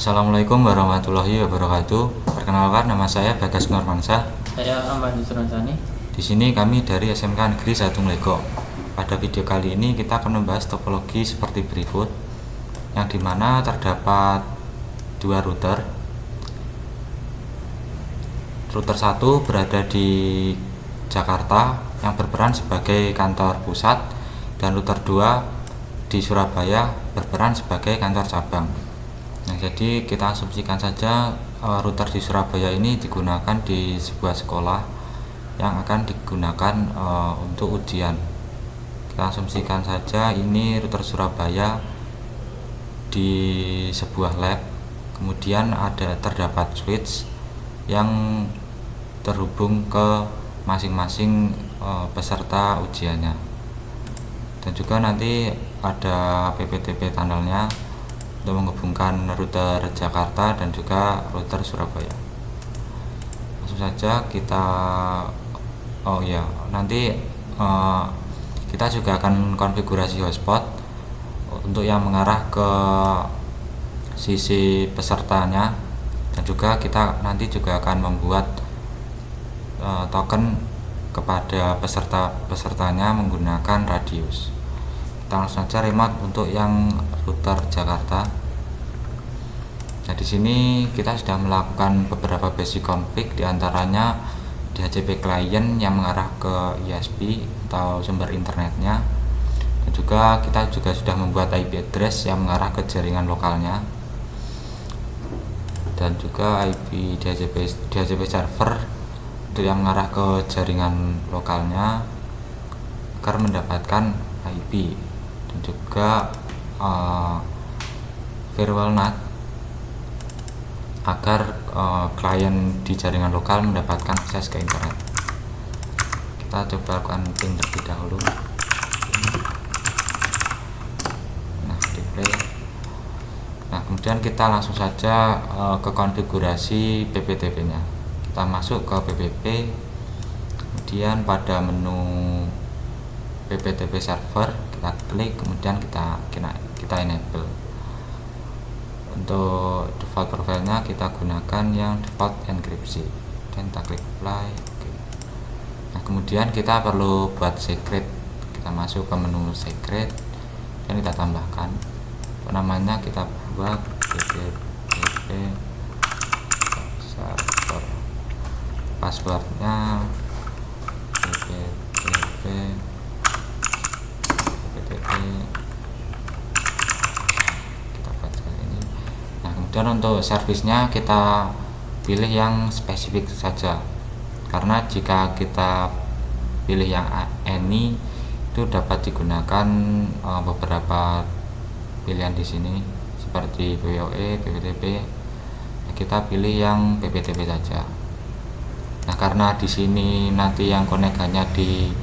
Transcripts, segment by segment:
Assalamualaikum warahmatullahi wabarakatuh. Perkenalkan, nama saya Bagas Nurmansyah. Saya Ahmad Yusransani. Di sini kami dari SMK Negeri 1 Legok. Pada video kali ini kita akan membahas topologi seperti berikut, yang dimana terdapat dua router. Router 1 berada di Jakarta yang berperan sebagai kantor pusat, dan router 2 di Surabaya berperan sebagai kantor cabang. Nah, jadi kita asumsikan saja router di Surabaya ini digunakan di sebuah sekolah yang akan digunakan untuk ujian. Kita asumsikan saja ini router Surabaya di sebuah lab, kemudian terdapat switch yang terhubung ke masing-masing peserta ujiannya, dan juga nanti ada PPTP tunnelnya untuk menghubungkan router Jakarta dan juga router Surabaya. Langsung saja kita nanti kita juga akan konfigurasi hotspot untuk yang mengarah ke sisi pesertanya, dan juga kita nanti juga akan membuat token kepada pesertanya menggunakan radius. Kita langsung saja remote untuk yang router Jakarta. Nah, di sini kita sudah melakukan beberapa basic config, diantaranya DHCP client yang mengarah ke ISP atau sumber internetnya, dan juga kita sudah membuat IP address yang mengarah ke jaringan lokalnya, dan juga IP DHCP server untuk yang mengarah ke jaringan lokalnya agar mendapatkan IP, dan juga firewall NAT agar klien di jaringan lokal mendapatkan akses ke internet. Kita coba lakukan ping terlebih dahulu. Nah, di play. Nah, kemudian kita langsung saja ke konfigurasi PPTP nya. Kita masuk ke PPP, kemudian pada menu PPTP server kita klik, kemudian kita enable. Untuk default profile-nya kita gunakan yang default enkripsi, dan kita klik apply. Nah, kemudian kita perlu buat secret. Kita masuk ke menu secret dan kita tambahkan namanya, kita buat PPTP server, passwordnya PPTP kita buat sekali ini. Nah, kemudian untuk servisnya kita pilih yang spesifik saja, karena jika kita pilih yang any itu dapat digunakan beberapa pilihan di sini seperti PoE, PPTP. Nah, kita pilih yang PPTP saja. Nah, karena di sini nanti yang konekannya di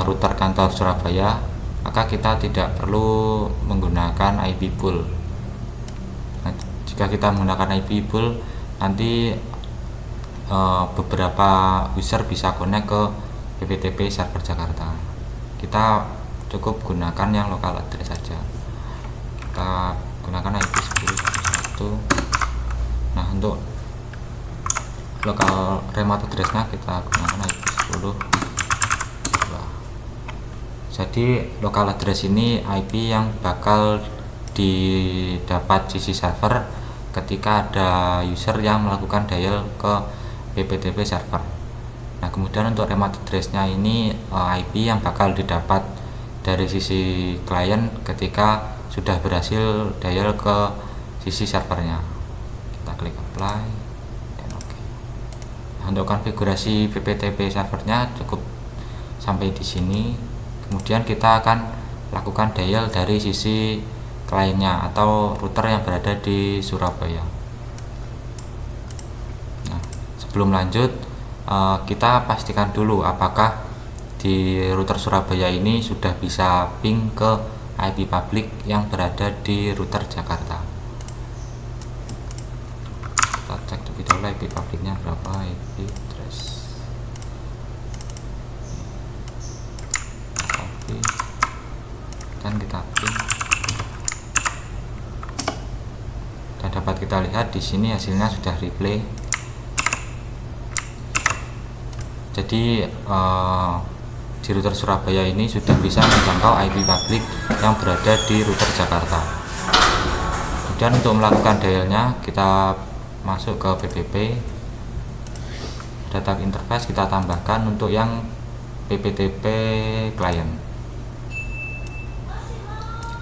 router kantor Surabaya, maka kita tidak perlu menggunakan IP pool. Nah, jika kita menggunakan IP pool, nanti beberapa user bisa connect ke PPTP server Jakarta. Kita cukup gunakan yang local address saja. Kita gunakan IP 10.1. Nah, untuk local remote address-nya kita gunakan IP 10. Jadi local address ini IP yang bakal didapat sisi server ketika ada user yang melakukan dial ke PPTP server. Nah, kemudian untuk remote address-nya ini IP yang bakal didapat dari sisi klien ketika sudah berhasil dial ke sisi servernya. Kita klik apply dan oke. Nah, untuk konfigurasi PPTP servernya cukup sampai di sini. Kemudian kita akan lakukan dial dari sisi kliennya atau router yang berada di Surabaya. Nah, sebelum lanjut kita pastikan dulu apakah di router Surabaya ini sudah bisa ping ke IP public yang berada di router Jakarta. Kita cek terlebih dahulu IP publicnya berapa, IP address. Dan kita ping, dan dapat kita lihat di sini hasilnya sudah replay. Jadi di router Surabaya ini sudah bisa menjangkau IP public yang berada di router Jakarta. Kemudian untuk melakukan dialnya kita masuk ke PPP, data interface kita tambahkan untuk yang PPTP client.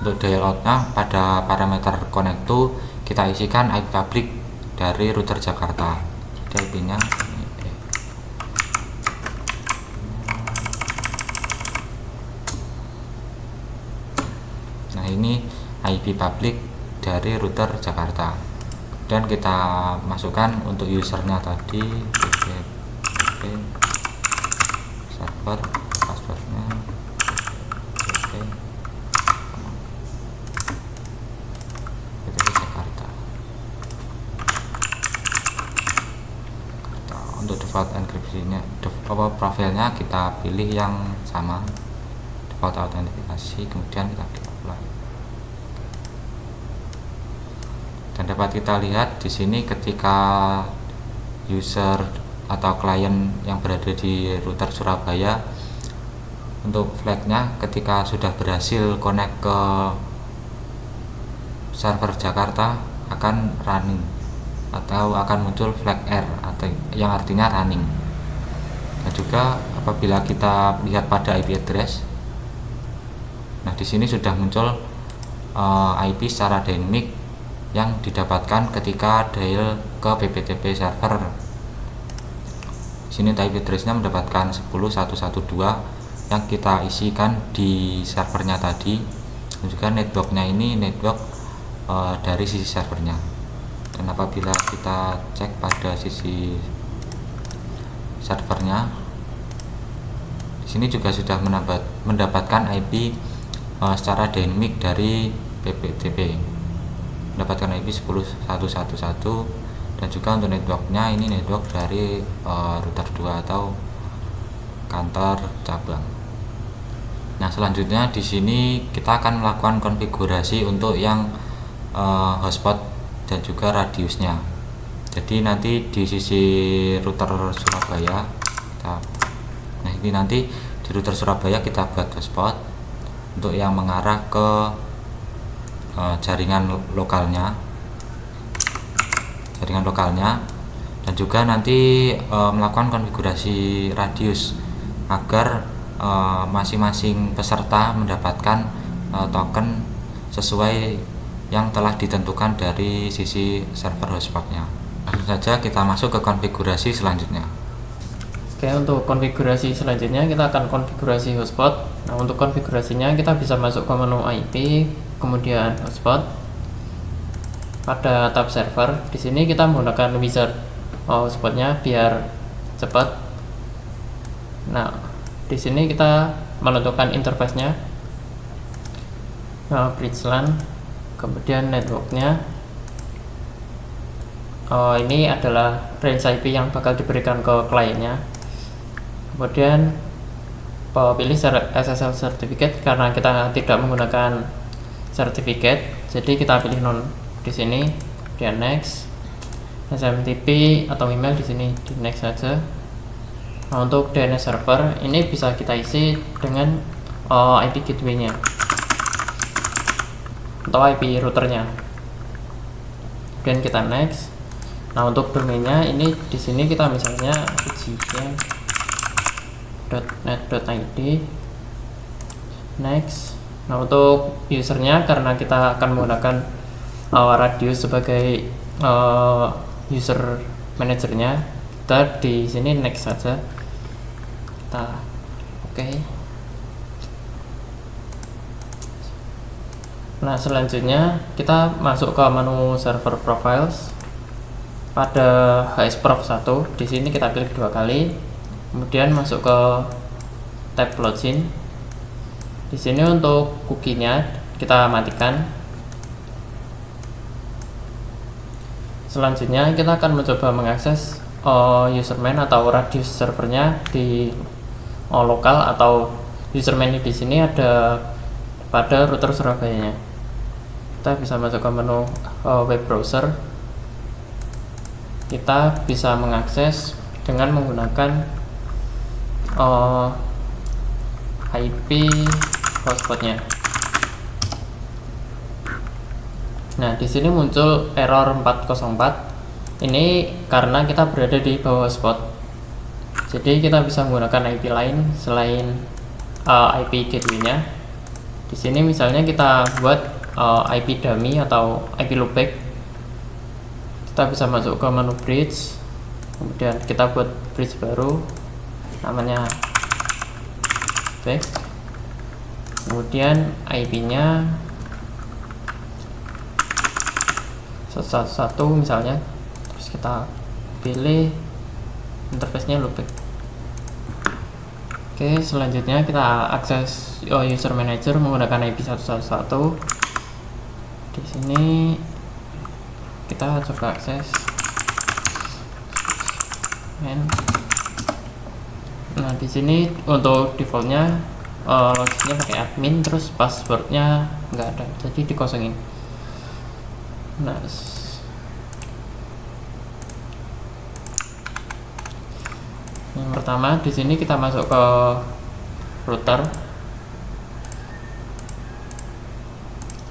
Untuk dial outnya pada parameter connect to kita isikan IP public dari router Jakarta. Jadi IP-nya ini IP public dari router Jakarta, dan kita masukkan untuk usernya tadi PPTP server, passwordnya PPTP Jakarta. Untuk default enkripsinya, profilnya kita pilih yang sama, default autentikasi, kemudian kita klik apply. Dan dapat kita lihat di sini ketika user atau klien yang berada di router Surabaya, untuk flagnya ketika sudah berhasil connect ke server Jakarta akan running atau akan muncul flag R atau yang artinya running. Dan juga apabila kita lihat pada IP address, nah di sini sudah muncul IP secara dynamic yang didapatkan ketika dial ke PPTP server. Sini IP address-nya mendapatkan 10112 yang kita isikan di servernya tadi, dan juga networknya ini network dari sisi servernya. Dan apabila kita cek pada sisi servernya, di sini juga sudah mendapatkan IP secara dynamic dari PPTP, mendapatkan IP 10111, dan juga untuk networknya ini network dari router 2 atau kantor cabang. Nah, selanjutnya di sini kita akan melakukan konfigurasi untuk yang hotspot dan juga radiusnya. Jadi nanti di sisi router Surabaya nah ini nanti di router Surabaya kita buat hotspot untuk yang mengarah ke jaringan lokalnya, dan juga nanti melakukan konfigurasi radius agar masing-masing peserta mendapatkan token sesuai yang telah ditentukan dari sisi server hotspotnya. Langsung saja kita masuk ke konfigurasi selanjutnya. Oke, untuk konfigurasi selanjutnya kita akan konfigurasi hotspot. Nah, untuk konfigurasinya kita bisa masuk ke menu IP, kemudian hotspot. Pada tab server, di sini kita menggunakan wizard hotspotnya biar cepat. Nah, di sini kita menentukan interface-nya, bridge LAN, kemudian networknya. Ini adalah range IP yang bakal diberikan ke kliennya. Kemudian pilih SSL certificate karena kita tidak menggunakan certificate, jadi kita pilih non di sini, kemudian next. SMTP atau email di sini di next saja. Nah, untuk DNS server ini bisa kita isi dengan IP gateway-nya atau IP routernya. Kemudian kita next. Nah, untuk domainnya ini di sini kita misalnya .net.id. Next. Nah, untuk usernya karena kita akan menggunakan radius sebagai user manajernya, kita di sini next saja. Kita oke. Nah, selanjutnya kita masuk ke menu server profiles. Pada hsprof 1 di sini kita klik 2 kali, kemudian masuk ke tab login. Di sini untuk cookie-nya kita matikan. Selanjutnya kita akan mencoba mengakses username atau radius servernya di lokal, atau username di sini ada pada router Surabaya-nya. Kita bisa masuk ke menu web browser. kita bisa mengakses dengan menggunakan IP hotspotnya. Nah, di sini muncul error 404. Ini karena kita berada di bawah hotspot. Jadi kita bisa menggunakan IP lain selain IP gateway-nya. Di sini misalnya kita buat IP dummy atau IP loopback. Kita bisa masuk ke menu bridge, kemudian kita buat bridge baru namanya back, kemudian IP-nya 111 misalnya, terus kita pilih interface-nya loopback. Oke, selanjutnya kita akses user manager menggunakan IP 111. Di sini kita coba akses. Nah, di sini untuk defaultnya loginnya pakai admin, terus passwordnya nggak ada, jadi dikosongin. Nah, yang pertama di sini kita masuk ke router,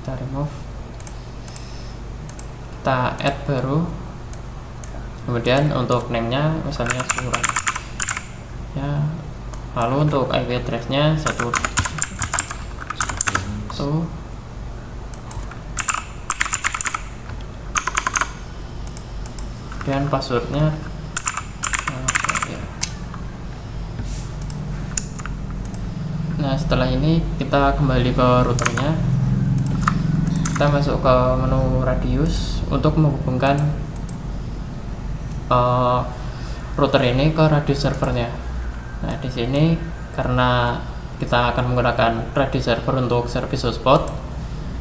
kita remove, kita add baru, kemudian untuk name-nya misalnya surat ya, lalu untuk IP address-nya 1 dan passwordnya Nah, setelah ini kita kembali ke routernya, kita masuk ke menu radius untuk menghubungkan router ini ke radius servernya. Nah, di sini karena kita akan menggunakan radius server untuk service hotspot,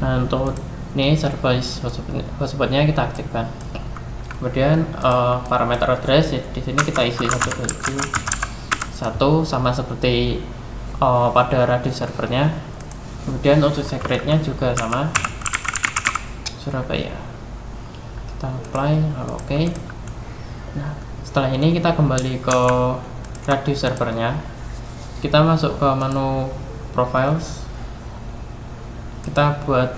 nah untuk ini service hotspotnya kita aktifkan. Kemudian parameter address di sini kita isi 171 sama seperti pada radius servernya. Kemudian untuk secretnya juga sama, Surabaya. Kita apply, lalu oke. Nah, setelah ini kita kembali ke radius servernya. Kita masuk ke menu profiles. Kita buat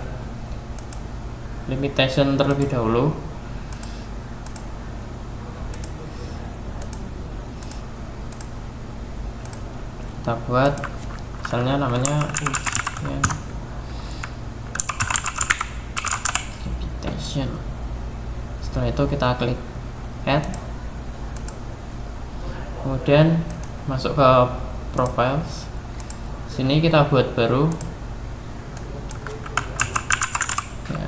limitation terlebih dahulu. Kita buat misalnya namanya limitation. Setelah itu kita klik add, kemudian masuk ke profiles. Sini kita buat baru ya.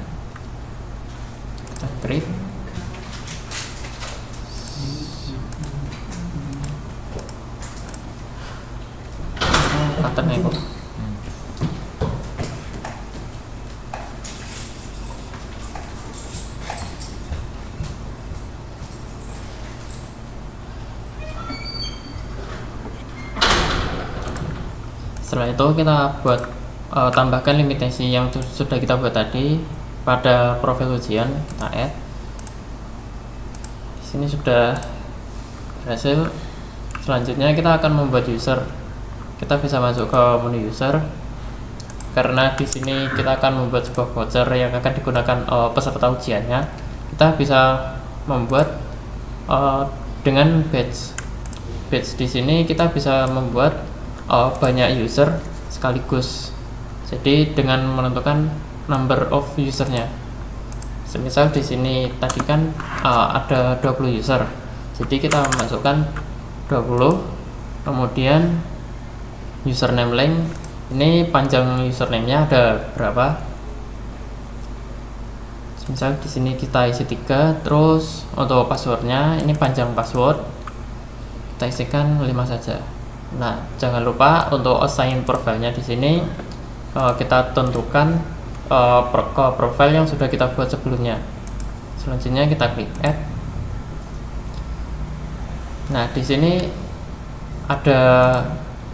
Kita create, pattern echo. Setelah itu kita buat tambahkan limitasi yang sudah kita buat tadi pada profil ujian, kita add. Di sini sudah berhasil. Selanjutnya kita akan membuat user. Kita bisa masuk ke menu user. Karena di sini kita akan membuat sebuah voucher yang akan digunakan peserta ujiannya. Kita bisa membuat dengan batch. Batch di sini kita bisa membuat banyak user sekaligus. Jadi dengan menentukan number of usernya. Semisal di sini tadi kan ada 20 user. Jadi kita masukkan 20, kemudian username length. Ini panjang username-nya ada berapa? Misal di sini kita isi 3, terus untuk passwordnya ini panjang password kita isikan 5 saja. Nah, jangan lupa untuk assign profilnya di sini kita tentukan ke profil yang sudah kita buat sebelumnya. Selanjutnya kita klik add. Nah, di sini ada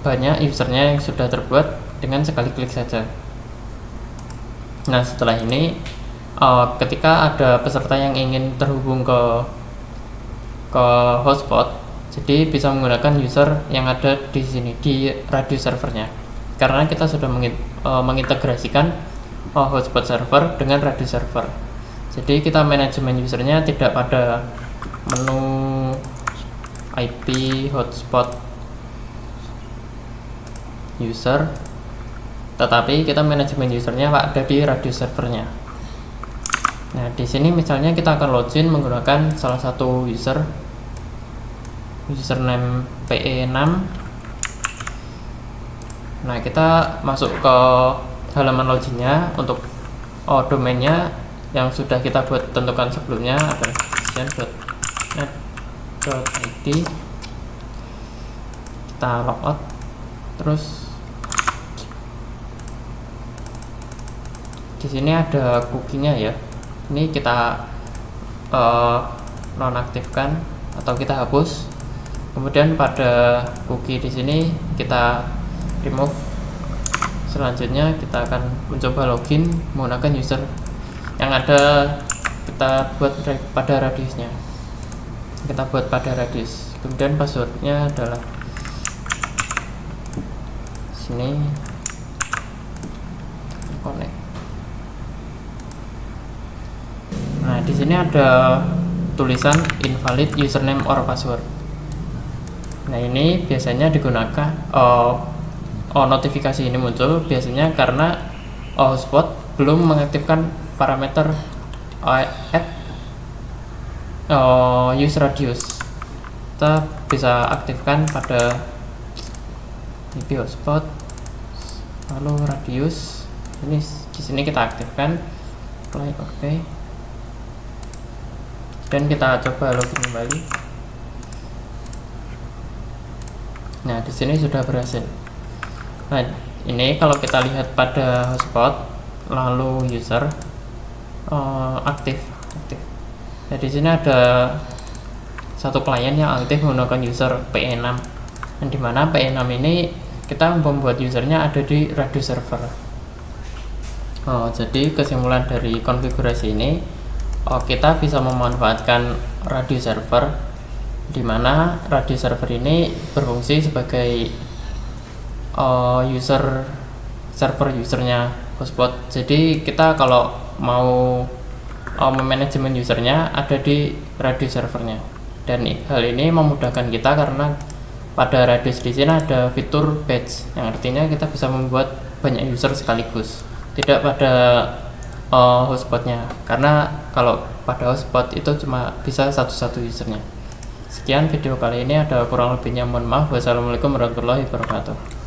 banyak usernya yang sudah terbuat dengan sekali klik saja. Nah, setelah ini ketika ada peserta yang ingin terhubung ke ke hotspot, jadi bisa menggunakan user yang ada di sini di radius servernya, karena kita sudah mengintegrasikan hotspot server dengan radius server. Jadi kita manajemen usernya tidak pada menu IP hotspot user, tetapi kita manajemen usernya ada di radius servernya. Nah, di sini misalnya kita akan login menggunakan salah satu username PE6. Nah, kita masuk ke halaman loginnya. Untuk domainnya yang sudah kita buat tentukan sebelumnya adalah net.id. Kita logout, terus di sini ada cookie-nya ya. Ini kita nonaktifkan atau kita hapus. Kemudian pada cookie di sini kita remove. Selanjutnya kita akan mencoba login menggunakan user yang ada kita buat pada radiusnya. Kita buat pada radius. Kemudian passwordnya adalah sini, connect. Nah, di sini ada tulisan invalid username or password. Nah, ini biasanya digunakan notifikasi ini muncul biasanya karena hotspot belum mengaktifkan parameter add use radius. Kita bisa aktifkan pada IP hotspot lalu radius. Ini di sini kita aktifkan, klik OK. Dan kita coba login kembali. Nah, di sini sudah berhasil. Nah, ini kalau kita lihat pada hotspot lalu user aktif. Nah, di sini ada satu klien yang aktif menggunakan user PE6, dan dimana PE6 ini kita membuat usernya ada di radius server. Jadi kesimpulan dari konfigurasi ini, kita bisa memanfaatkan radius server, di mana radius server ini berfungsi sebagai server usernya hotspot. Jadi kita kalau mau memanajemen usernya ada di radius servernya, dan hal ini memudahkan kita karena pada radius di sini ada fitur batch, yang artinya kita bisa membuat banyak user sekaligus, tidak pada hotspotnya, karena kalau pada hotspot itu cuma bisa satu usernya. Sekian video kali ini, ada kurang lebihnya mohon maaf. Wassalamualaikum warahmatullahi wabarakatuh.